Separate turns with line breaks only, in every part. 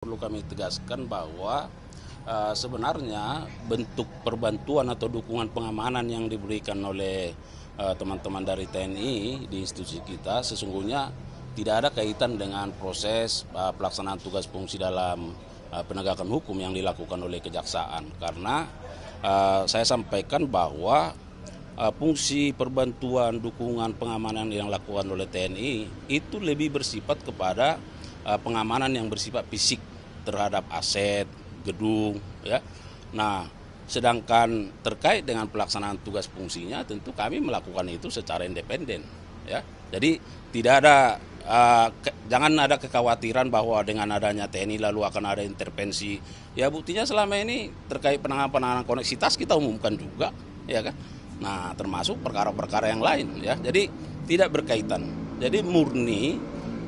Perlu kami tegaskan bahwa sebenarnya bentuk perbantuan atau dukungan pengamanan yang diberikan oleh teman-teman dari TNI di institusi kita sesungguhnya tidak ada kaitan dengan proses pelaksanaan tugas fungsi dalam penegakan hukum yang dilakukan oleh kejaksaan. Karena saya sampaikan bahwa fungsi perbantuan dukungan pengamanan yang dilakukan oleh TNI itu lebih bersifat kepada pengamanan yang bersifat fisik terhadap aset, gedung, ya. Nah, sedangkan terkait dengan pelaksanaan tugas fungsinya tentu kami melakukan itu secara independen, ya. Jadi tidak ada jangan ada kekhawatiran bahwa dengan adanya TNI lalu akan ada intervensi. Ya buktinya selama ini terkait penanganan koneksitas kita umumkan juga, ya kan. Nah, termasuk perkara-perkara yang lain, ya. Jadi tidak berkaitan. Jadi murni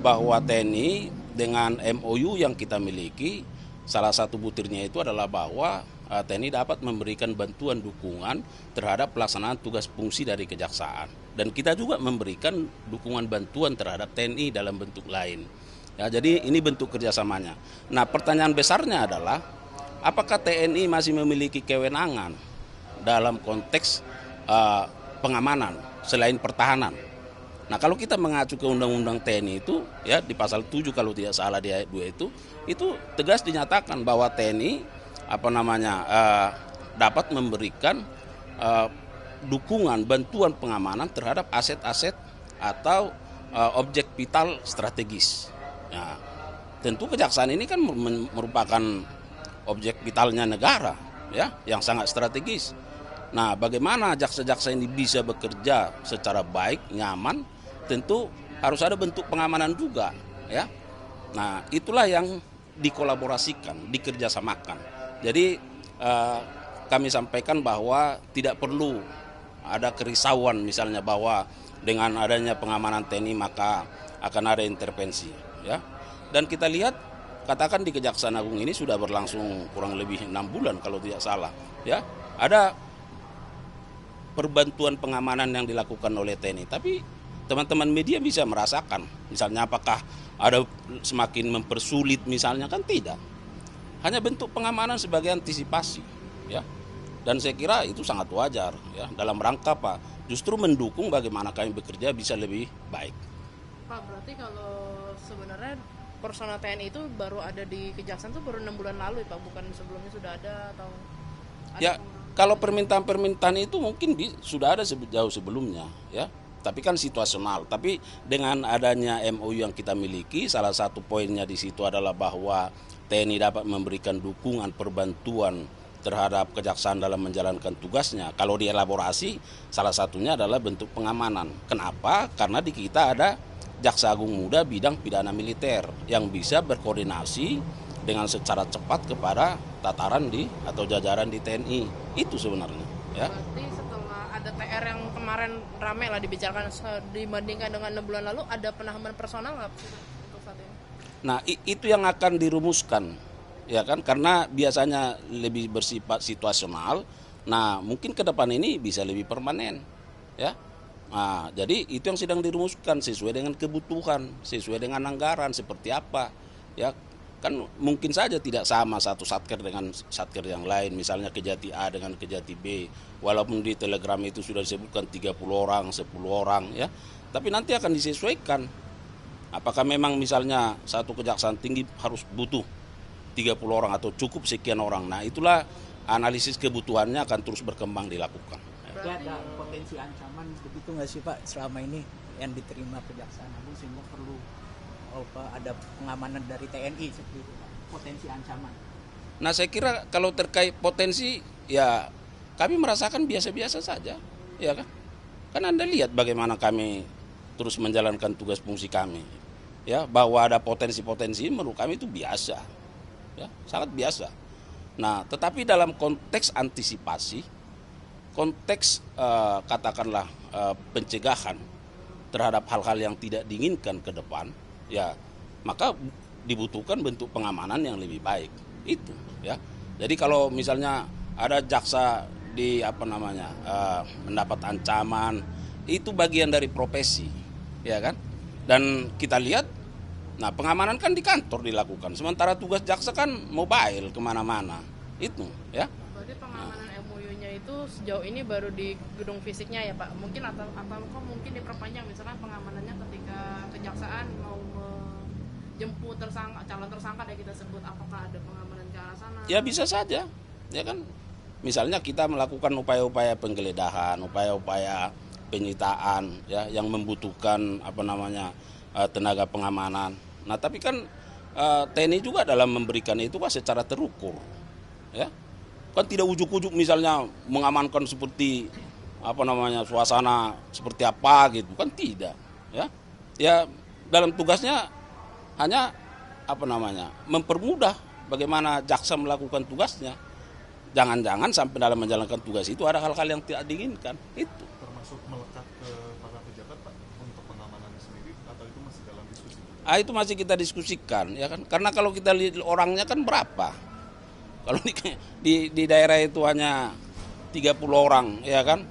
bahwa TNI dengan MOU yang kita miliki, salah satu butirnya itu adalah bahwa TNI dapat memberikan bantuan dukungan terhadap pelaksanaan tugas fungsi dari kejaksaan. Dan kita juga memberikan dukungan bantuan terhadap TNI dalam bentuk lain. Ya, jadi ini bentuk kerjasamanya. Nah, pertanyaan besarnya adalah apakah TNI masih memiliki kewenangan dalam konteks pengamanan selain pertahanan? Nah, kalau kita mengacu ke Undang-Undang TNI itu, ya di pasal 7 kalau tidak salah di ayat 2 itu tegas dinyatakan bahwa TNI dapat memberikan dukungan bantuan pengamanan terhadap aset-aset atau objek vital strategis. Nah, tentu kejaksaan ini kan merupakan objek vitalnya negara, ya, yang sangat strategis. Nah, bagaimana jaksa-jaksa ini bisa bekerja secara baik, nyaman? Tentu harus ada bentuk pengamanan juga, ya. Nah, itulah yang dikolaborasikan, dikerjasamakan. Jadi kami sampaikan bahwa tidak perlu ada kerisauan misalnya bahwa dengan adanya pengamanan TNI maka akan ada intervensi, ya. Dan kita lihat katakan di Kejaksaan Agung ini sudah berlangsung kurang lebih 6 bulan kalau tidak salah, ya. Ada perbantuan pengamanan yang dilakukan oleh TNI, tapi teman-teman media bisa merasakan misalnya apakah ada semakin mempersulit misalnya, kan tidak, hanya bentuk pengamanan sebagai antisipasi, ya. Dan saya kira itu sangat wajar, ya, dalam rangka apa, justru mendukung bagaimana kami bekerja bisa lebih baik.
Pak, berarti kalau sebenarnya personal TNI itu baru ada di Kejaksaan itu baru 6 bulan lalu ya Pak, bukan sebelumnya sudah ada atau ada?
Ya, kalau permintaan-permintaan itu mungkin sudah ada jauh sebelumnya, ya. Tapi kan situasional. Tapi dengan adanya MOU yang kita miliki, salah satu poinnya di situ adalah bahwa TNI dapat memberikan dukungan perbantuan terhadap kejaksaan dalam menjalankan tugasnya. Kalau dielaborasi, salah satunya adalah bentuk pengamanan. Kenapa? Karena di kita ada Jaksa Agung Muda bidang pidana militer yang bisa berkoordinasi dengan secara cepat kepada tataran atau jajaran di TNI. Itu sebenarnya, ya.
Berarti setelah ada TR yang kemarin rame lah dibicarakan dibandingkan dengan 6 bulan lalu, ada penambahan personal nggak untuk saat ini?
Nah, itu yang akan dirumuskan, ya kan? Karena biasanya lebih bersifat situasional. Nah, mungkin ke depan ini bisa lebih permanen, ya. Nah, jadi itu yang sedang dirumuskan sesuai dengan kebutuhan, sesuai dengan anggaran seperti apa, ya. Kan mungkin saja tidak sama satu satker dengan satker yang lain, misalnya Kejati A dengan Kejati B, walaupun di telegram itu sudah disebutkan 30 orang, 10 orang, ya. Tapi nanti akan disesuaikan. Apakah memang misalnya satu kejaksaan tinggi harus butuh 30 orang atau cukup sekian orang. Nah, itulah analisis kebutuhannya akan terus berkembang dilakukan.
Ada potensi ancaman begitu nggak sih Pak selama ini yang diterima Kejaksaan Agung sehingga perlu ada pengamanan dari TNI seperti itu, Pak? Potensi ancaman.
Nah, saya kira kalau terkait potensi, ya kami merasakan biasa-biasa saja, ya kan? Kan Anda lihat bagaimana kami terus menjalankan tugas fungsi kami, ya, bahwa ada potensi-potensi menurut kami itu biasa, ya, sangat biasa. Nah, tetapi dalam konteks antisipasi, konteks katakanlah pencegahan terhadap hal-hal yang tidak diinginkan ke depan, ya, maka dibutuhkan bentuk pengamanan yang lebih baik. Itu, ya. Jadi kalau misalnya ada jaksa mendapat ancaman, itu bagian dari profesi, ya kan? Dan kita lihat Nah, pengamanan kan di kantor dilakukan, sementara tugas jaksa kan mobile kemana-mana, itu ya.
Berarti pengamanan MOU-nya itu sejauh ini baru di gedung fisiknya ya Pak? Mungkin atau kok mungkin diperpanjang, misalkan pengamanannya ketika kejaksaan mau menjemput calon tersangka ya kita sebut, apakah ada pengamanan ke arah sana?
Ya bisa saja, ya kan. Misalnya kita melakukan upaya-upaya penggeledahan, upaya-upaya penyitaan, ya, yang membutuhkan tenaga pengamanan. Nah, tapi kan TNI juga dalam memberikan itu kan secara terukur, ya. Kan tidak ujuk-ujuk misalnya mengamankan seperti suasana seperti apa gitu, kan tidak, ya. Ya dalam tugasnya hanya mempermudah bagaimana jaksa melakukan tugasnya. Jangan-jangan sampai dalam menjalankan tugas itu ada hal-hal yang tidak diinginkan, itu.
Termasuk melekat ke para pejabat Pak untuk pengamanannya sendiri, atau itu masih dalam diskusi?
Itu masih kita diskusikan, ya kan? Karena kalau kita lihat orangnya kan berapa? Kalau di daerah itu hanya 30 orang, ya kan?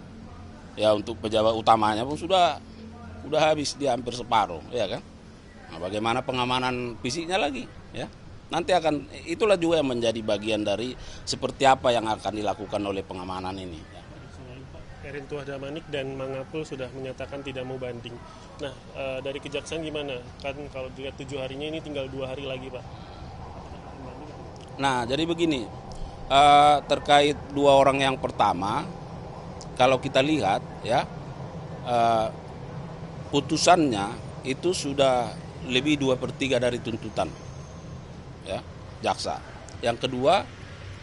Ya untuk pejabat utamanya pun sudah habis, dia hampir separuh, ya kan? Nah, bagaimana pengamanan fisiknya lagi, ya? Nanti itulah juga yang menjadi bagian dari seperti apa yang akan dilakukan oleh pengamanan ini.
Erin Tuah Damanik dan Mangapul sudah menyatakan tidak mau banding. Nah, dari kejaksaan gimana? Kan kalau dilihat 7 harinya ini tinggal 2 hari lagi, Pak.
Nah, jadi begini, terkait 2 orang yang pertama, kalau kita lihat ya, putusannya itu sudah lebih 2/3 dari tuntutan, ya, jaksa. Yang kedua,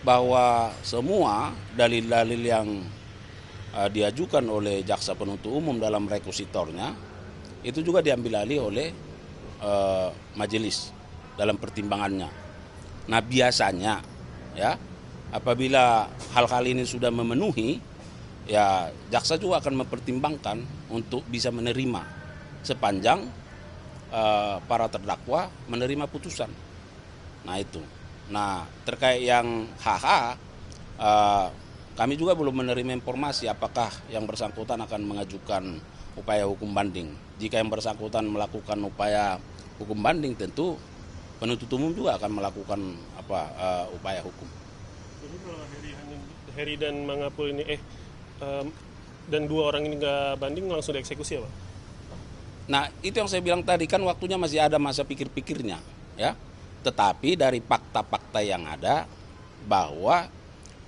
bahwa semua dalil-dalil yang diajukan oleh jaksa penuntut umum dalam rekusitornya itu juga diambil alih oleh majelis dalam pertimbangannya. Nah, biasanya ya apabila hal-hal ini sudah memenuhi, ya jaksa juga akan mempertimbangkan untuk bisa menerima sepanjang para terdakwa menerima putusan. Nah itu. Nah, terkait yang kami juga belum menerima informasi apakah yang bersangkutan akan mengajukan upaya hukum banding. Jika yang bersangkutan melakukan upaya hukum banding, tentu penuntut umum juga akan melakukan upaya hukum.
Jadi kalau Heri dan Mangapul ini dan 2 orang ini nggak banding, langsung dieksekusi ya Pak?
Nah, itu yang saya bilang tadi, kan waktunya masih ada masa pikir-pikirnya, ya. Tetapi dari fakta-fakta yang ada bahwa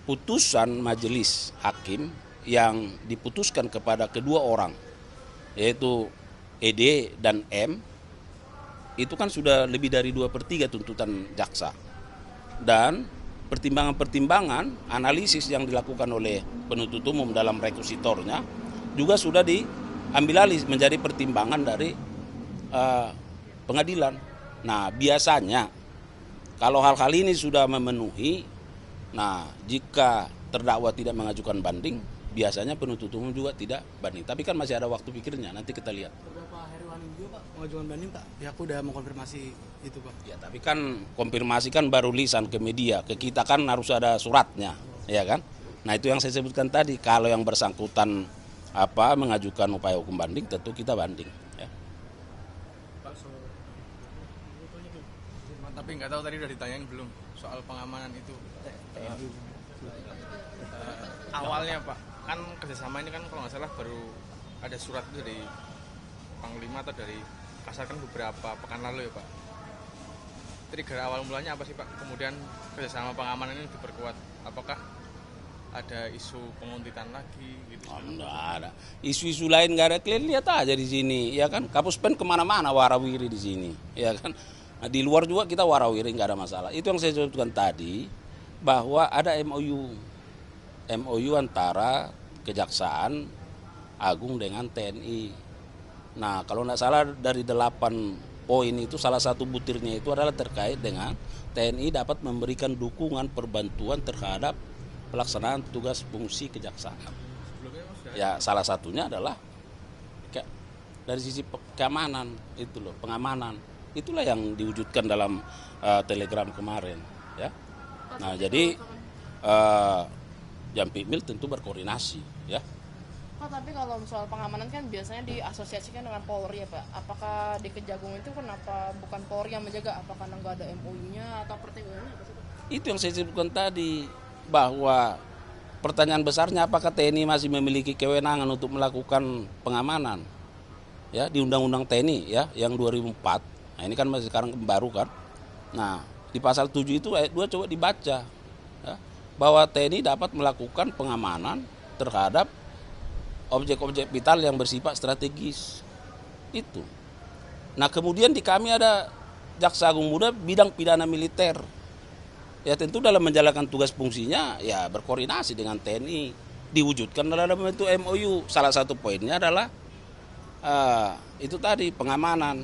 putusan majelis hakim yang diputuskan kepada kedua orang, yaitu ED dan M, itu kan sudah lebih dari 2/3 tuntutan jaksa. Dan pertimbangan-pertimbangan analisis yang dilakukan oleh penuntut umum dalam rekusitornya juga sudah diambil alih menjadi pertimbangan dari pengadilan. Nah, biasanya kalau hal-hal ini sudah memenuhi, nah jika terdakwa tidak mengajukan banding, biasanya penuntut umum juga tidak banding. Tapi kan masih ada waktu pikirnya, nanti kita lihat.
Beberapa hari lalu juga Pak mengajukan banding Pak, pihakku udah mengkonfirmasi itu Pak.
Ya, tapi kan konfirmasi kan baru lisan ke media, ke kita kan harus ada suratnya, ya kan? Nah, itu yang saya sebutkan tadi, kalau yang bersangkutan mengajukan upaya hukum banding, tentu kita banding, ya.
Tapi nggak tahu tadi udah ditanyain belum soal pengamanan itu. Awalnya Pak, kan kerjasama ini kan kalau nggak salah baru ada surat itu dari Panglima atau dari Kasar kan beberapa pekan lalu ya Pak. Trigger awal mulanya apa sih Pak? Kemudian kerjasama pengamanan ini diperkuat. Apakah ada isu penguntitan lagi gitu?
Enggak ada. Isu-isu lain nggak ada. Kalian lihat aja di sini, ya kan? Kapus Pen kemana-mana warawiri di sini, ya kan? Nah, di luar juga kita warawiri, nggak ada masalah. Itu yang saya sebutkan tadi, bahwa ada MOU antara Kejaksaan Agung dengan TNI. Nah, kalau nggak salah dari 8 poin itu, salah satu butirnya itu adalah terkait dengan TNI dapat memberikan dukungan perbantuan terhadap pelaksanaan tugas fungsi kejaksaan. Ya, salah satunya adalah dari sisi keamanan itu loh, pengamanan. Itulah yang diwujudkan dalam telegram kemarin, ya. Nah, jadi Jampit Mil tentu berkoordinasi, ya,
Pak, tapi kalau soal pengamanan kan biasanya diasosiasikan dengan Polri ya Pak. Apakah di Kejagung itu kenapa bukan Polri yang menjaga? Apakah nggak ada MOU-nya atau pertimbangannya apa sih Pak?
Itu yang saya sebutkan tadi, bahwa pertanyaan besarnya apakah TNI masih memiliki kewenangan untuk melakukan pengamanan? Ya, di Undang-Undang TNI ya yang 2004. Nah, ini kan masih sekarang baru kan. Nah, di pasal 7 itu ayat 2 coba dibaca ya, bahwa TNI dapat melakukan pengamanan terhadap objek-objek vital yang bersifat strategis. Itu. Nah, kemudian di kami ada Jaksa Agung Muda bidang pidana militer. Ya tentu dalam menjalankan tugas fungsinya ya berkoordinasi dengan TNI, diwujudkan dalam bentuk MOU. Salah satu poinnya adalah itu tadi pengamanan.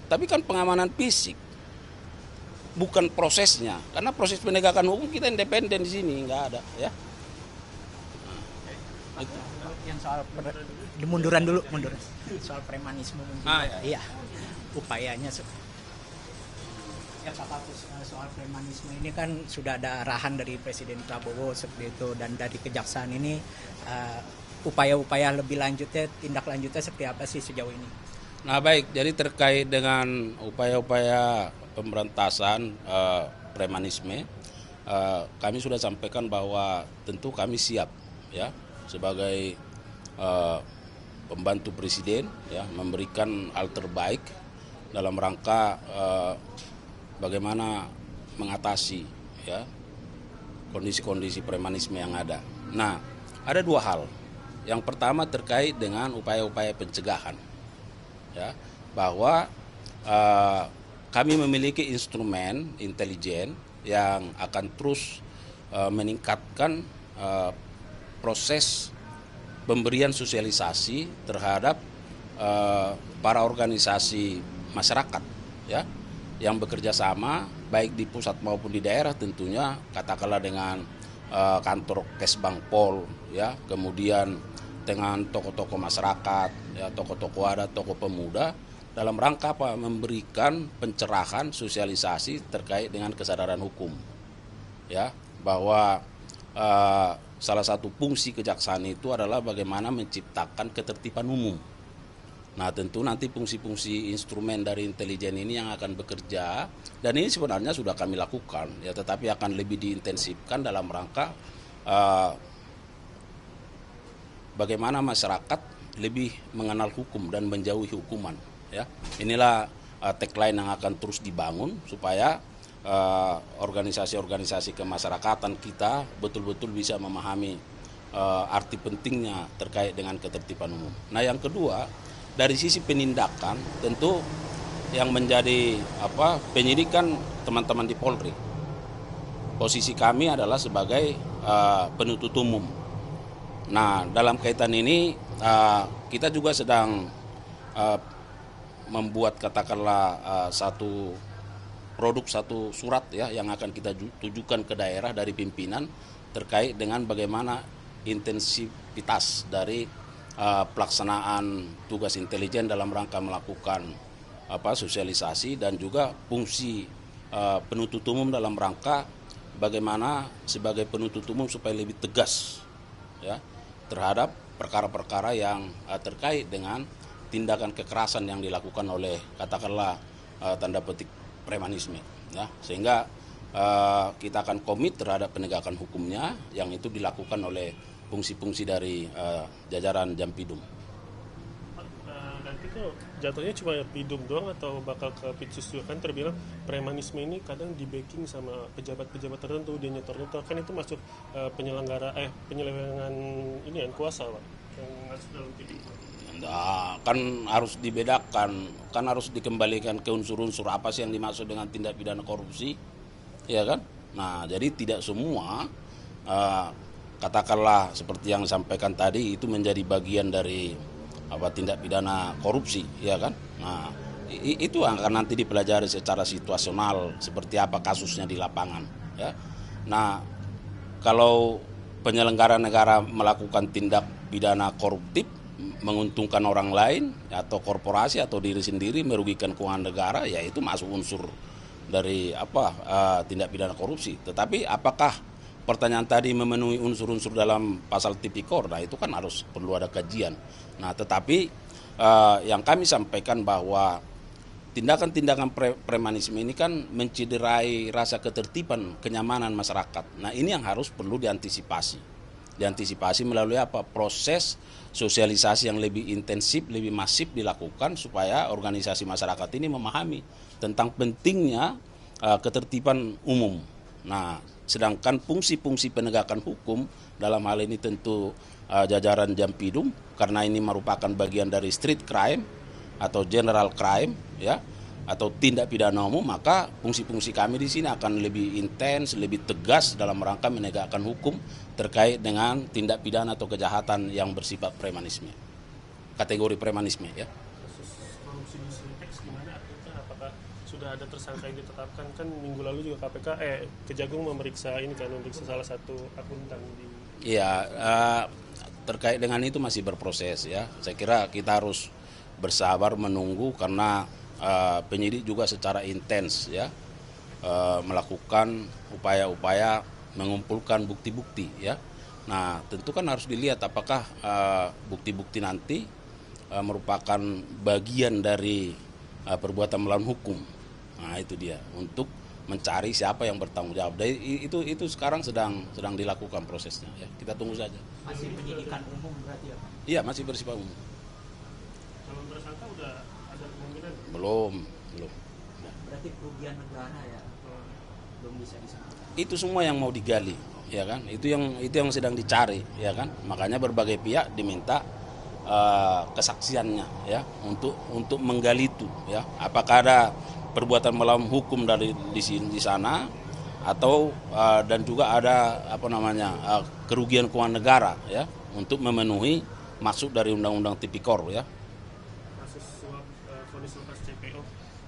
Tapi kan pengamanan fisik, bukan prosesnya. Karena proses penegakan hukum kita independen di sini, nggak ada ya.
Yang soal munduran dulu, soal premanisme mungkin. Iya, upayanya ya Pak Kapus, soal premanisme ini kan sudah ada arahan dari Presiden Prabowo seperti itu, dan dari Kejaksaan ini upaya-upaya lebih lanjutnya, tindak lanjutnya seperti apa sih sejauh ini?
Nah baik, jadi terkait dengan upaya-upaya pemberantasan premanisme, kami sudah sampaikan bahwa tentu kami siap ya sebagai pembantu presiden ya memberikan hal terbaik dalam rangka bagaimana mengatasi ya kondisi-kondisi premanisme yang ada. Nah, ada dua hal. Yang pertama terkait dengan upaya-upaya pencegahan ya, bahwa kami memiliki instrumen intelijen yang akan terus meningkatkan proses pemberian sosialisasi terhadap para organisasi masyarakat ya yang bekerja sama baik di pusat maupun di daerah, tentunya katakanlah dengan kantor Kesbang Pol ya, kemudian dengan tokoh-tokoh masyarakat ya, tokoh-tokoh adat, tokoh pemuda, dalam rangka apa? Memberikan pencerahan sosialisasi terkait dengan kesadaran hukum ya, bahwa salah satu fungsi kejaksaan itu adalah bagaimana menciptakan ketertiban umum. Nah tentu nanti fungsi-fungsi instrumen dari intelijen ini yang akan bekerja, dan ini sebenarnya sudah kami lakukan ya, tetapi akan lebih diintensifkan dalam rangka bagaimana masyarakat lebih mengenal hukum dan menjauhi hukuman ya. Inilah tagline yang akan terus dibangun supaya organisasi-organisasi kemasyarakatan kita betul-betul bisa memahami arti pentingnya terkait dengan ketertiban umum. Nah yang kedua, dari sisi penindakan tentu yang menjadi penyidikan teman-teman di Polri. Posisi kami adalah sebagai penuntut umum. Nah dalam kaitan ini kita juga sedang membuat katakanlah satu surat ya yang akan kita tujukan ke daerah dari pimpinan terkait dengan bagaimana intensivitas dari pelaksanaan tugas intelijen dalam rangka melakukan sosialisasi, dan juga fungsi penuntut umum dalam rangka bagaimana sebagai penuntut umum supaya lebih tegas ya terhadap perkara-perkara yang terkait dengan tindakan kekerasan yang dilakukan oleh katakanlah tanda petik premanisme ya, sehingga kita akan komit terhadap penegakan hukumnya yang itu dilakukan oleh fungsi-fungsi dari jajaran Jampidum.
Nanti kok jatuhnya cuma Pidum doang atau bakal ke Pitsus juga? Kan terbilang premanisme ini kadang di backing sama pejabat-pejabat tertentu, dia nyetor-nyetor, kan itu masuk penyelewengan ini kan kuasa Pak yang masuk dalam Pidum.
Nah, kan harus dibedakan, kan harus dikembalikan ke unsur-unsur apa sih yang dimaksud dengan tindak pidana korupsi, ya kan? Nah, jadi tidak semua katakanlah seperti yang disampaikan tadi itu menjadi bagian dari tindak pidana korupsi, ya kan? Nah, itu akan nanti dipelajari secara situasional seperti apa kasusnya di lapangan, ya. Nah, kalau penyelenggara negara melakukan tindak pidana koruptif menguntungkan orang lain atau korporasi atau diri sendiri merugikan keuangan negara, ya itu masuk unsur dari tindak pidana korupsi. Tetapi apakah pertanyaan tadi memenuhi unsur-unsur dalam pasal tipikor, nah itu kan harus perlu ada kajian. Nah tetapi yang kami sampaikan bahwa tindakan-tindakan premanisme ini kan mencederai rasa ketertiban, kenyamanan masyarakat. Nah ini yang harus perlu diantisipasi. Diantisipasi melalui apa? Proses sosialisasi yang lebih intensif, lebih masif dilakukan supaya organisasi masyarakat ini memahami tentang pentingnya ketertiban umum. Nah, sedangkan fungsi-fungsi penegakan hukum dalam hal ini tentu jajaran Jampidum, karena ini merupakan bagian dari street crime atau general crime, ya, atau tindak pidana umum, maka fungsi-fungsi kami di sini akan lebih intens, lebih tegas dalam rangka menegakkan hukum terkait dengan tindak pidana atau kejahatan yang bersifat premanisme, kategori premanisme, ya.
Kasus korupsi di Sintex gimana artinya? Apakah sudah ada tersangka yang ditetapkan? Kan minggu lalu juga Kejagung memeriksa ini kan, memeriksa salah satu akuntan di.
Iya, terkait dengan itu masih berproses, ya. Saya kira kita harus bersabar menunggu karena penyidik juga secara intens, ya, melakukan upaya-upaya mengumpulkan bukti-bukti, ya. Nah tentu kan harus dilihat apakah bukti-bukti nanti merupakan bagian dari perbuatan melawan hukum. Nah itu dia, untuk mencari siapa yang bertanggung jawab. Itu sekarang sedang dilakukan prosesnya, ya. Kita tunggu saja.
Masih penyidikan umum berarti ya Pak?
Iya, masih bersifat umum.
Kalau tersangka udah ada kemungkinan?
Belum.
Berarti kerugian negara ya belum bisa disebut.
Itu semua yang mau digali, ya kan? Itu yang sedang dicari, ya kan? Makanya berbagai pihak diminta kesaksiannya, ya, untuk menggali itu, ya. Apakah ada perbuatan melawan hukum di sana atau dan juga ada kerugian keuangan negara, ya, untuk memenuhi maksud dari Undang-Undang Tipikor, ya.
Kasus suap vonis lepas CPO,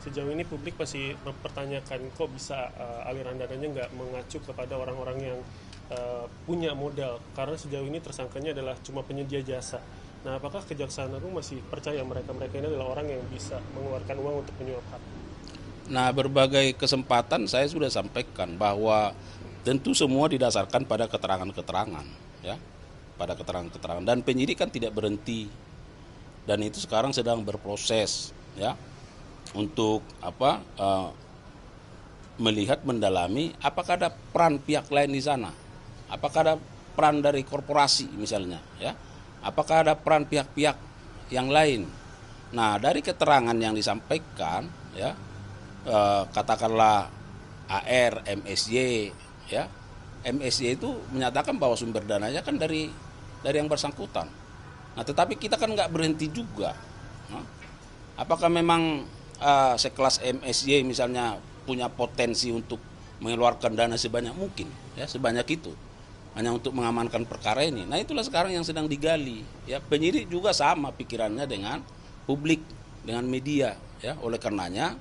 sejauh ini publik masih mempertanyakan kok bisa aliran dananya nggak mengacu kepada orang-orang yang punya modal, karena sejauh ini tersangkanya adalah cuma penyedia jasa. Nah, apakah Kejaksaan Agung masih percaya mereka ini adalah orang yang bisa mengeluarkan uang untuk menyuap?
Nah, berbagai kesempatan saya sudah sampaikan bahwa tentu semua didasarkan pada keterangan-keterangan, ya, pada keterangan-keterangan, dan penyidik kan tidak berhenti, dan itu sekarang sedang berproses, ya, untuk melihat, mendalami apakah ada peran pihak lain di sana, apakah ada peran dari korporasi misalnya, ya, apakah ada peran pihak-pihak yang lain. Nah, dari keterangan yang disampaikan, ya, katakanlah AR, MSY, ya, MSY itu menyatakan bahwa sumber dananya kan dari yang bersangkutan. Nah, tetapi kita kan nggak berhenti juga. Nah, apakah memang sekelas MSY misalnya punya potensi untuk mengeluarkan dana sebanyak mungkin, ya, sebanyak itu hanya untuk mengamankan perkara ini? Nah, itulah sekarang yang sedang digali, ya. Penyidik juga sama pikirannya dengan publik, dengan media, ya. Oleh karenanya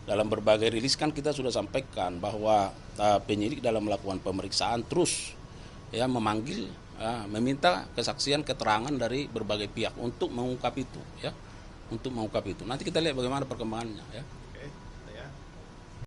dalam berbagai rilis kan kita sudah sampaikan bahwa penyidik dalam melakukan pemeriksaan terus, ya, memanggil, meminta kesaksian, keterangan dari berbagai pihak untuk mengungkap itu, ya, untuk mengungkap itu. Nanti kita lihat bagaimana perkembangannya, ya.